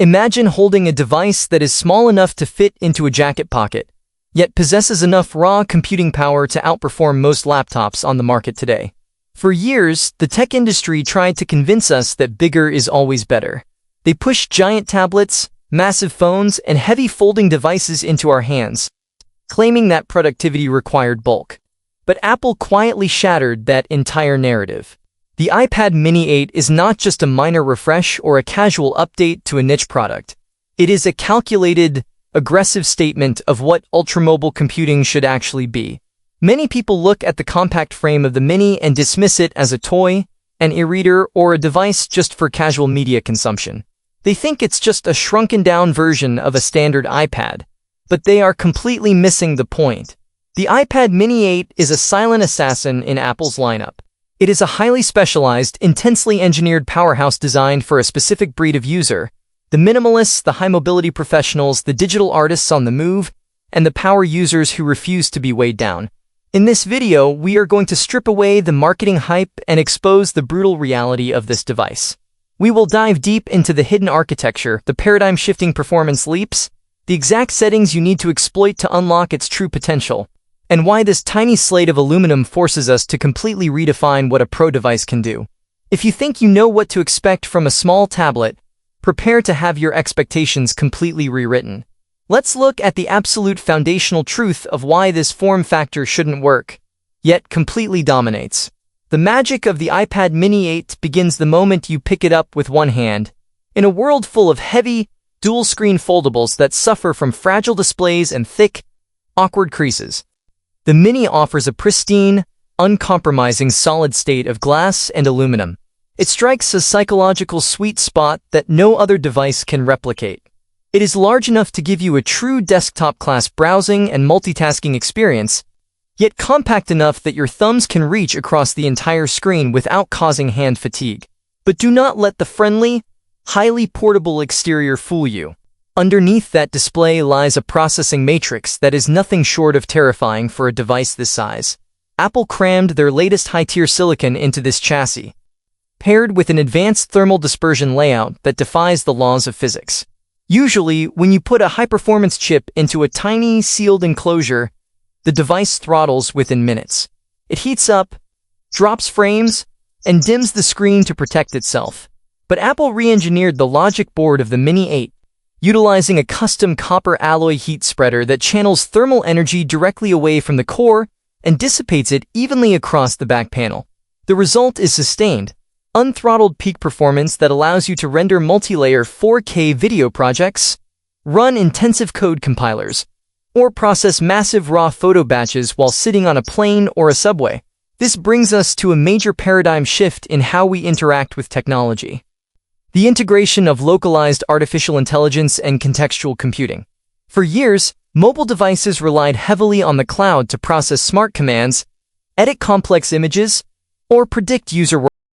Imagine holding a device that is small enough to fit into a jacket pocket, yet possesses enough raw computing power to outperform most laptops on the market today. For years, the tech industry tried to convince us that bigger is always better. They pushed giant tablets, massive phones, and heavy folding devices into our hands, claiming that productivity required bulk. But Apple quietly shattered that entire narrative. The iPad Mini 8 is not just a minor refresh or a casual update to a niche product. It is a calculated, aggressive statement of what ultramobile computing should actually be. Many people look at the compact frame of the Mini and dismiss it as a toy, an e-reader, or a device just for casual media consumption. They think it's just a shrunken-down version of a standard iPad, but they are completely missing the point. The iPad Mini 8 is a silent assassin in Apple's lineup. It is a highly specialized, intensely engineered powerhouse designed for a specific breed of user: the minimalists, the high-mobility professionals, the digital artists on the move, and the power users who refuse to be weighed down. In this video, we are going to strip away the marketing hype and expose the brutal reality of this device. We will dive deep into the hidden architecture, the paradigm-shifting performance leaps, the exact settings you need to exploit to unlock its true potential, and why this tiny slate of aluminum forces us to completely redefine what a pro device can do. If you think you know what to expect from a small tablet, prepare to have your expectations completely rewritten. Let's look at the absolute foundational truth of why this form factor shouldn't work, yet completely dominates. The magic of the iPad Mini 8 begins the moment you pick it up with one hand. In a world full of heavy, dual-screen foldables that suffer from fragile displays and thick, awkward creases, the Mini offers a pristine, uncompromising solid state of glass and aluminum. It strikes a psychological sweet spot that no other device can replicate. It is large enough to give you a true desktop-class browsing and multitasking experience, yet compact enough that your thumbs can reach across the entire screen without causing hand fatigue. But do not let the friendly, highly portable exterior fool you. Underneath that display lies a processing matrix that is nothing short of terrifying for a device this size. Apple crammed their latest high-tier silicon into this chassis, paired with an advanced thermal dispersion layout that defies the laws of physics. Usually, when you put a high-performance chip into a tiny, sealed enclosure, the device throttles within minutes. It heats up, drops frames, and dims the screen to protect itself. But Apple re-engineered the logic board of the Mini 8, utilizing a custom copper alloy heat spreader that channels thermal energy directly away from the core and dissipates it evenly across the back panel. The result is sustained, unthrottled peak performance that allows you to render multi-layer 4K video projects, run intensive code compilers, or process massive raw photo batches while sitting on a plane or a subway. This brings us to a major paradigm shift in how we interact with technology: the integration of localized artificial intelligence and contextual computing. For years, mobile devices relied heavily on the cloud to process smart commands, edit complex images, or predict user